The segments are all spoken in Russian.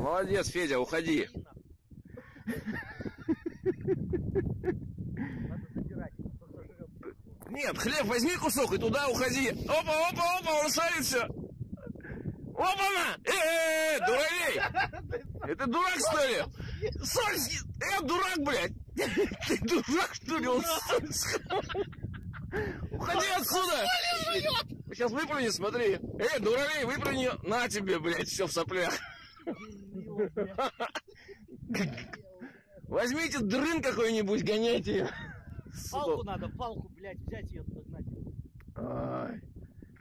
Молодец, Федя, уходи. Нет, хлеб возьми кусок и туда уходи. Опа, опа, опа, он шарится. Опа-на! Дуралей! Это дурак, что ли? Дурак, блядь! Ты дурак, что ли? Он уходи отсюда! Сейчас выпрыгни, смотри. Дуралей, выпрыгни. На тебе, блядь, все в соплях. Возьмите дрын какой-нибудь, гоняйте ее. Палку надо, палку, блядь, взять ее догнать.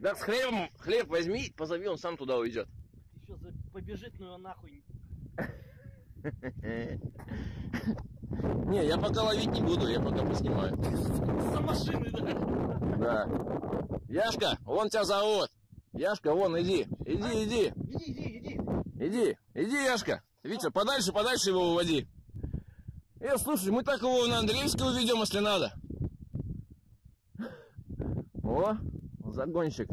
Да с хлебом, хлеб возьми, позови, он сам туда уйдет. Еще побежит, ну его нахуй. Не, я пока ловить не буду, я пока поснимаю. За машиной, да? Да. Яшка, вон тебя зовут. Яшка, вон, иди. Иди. Иди, Яшка. Витя, подальше его уводи. Слушай, мы так его на Андреевского уведем, если надо. О, загонщик.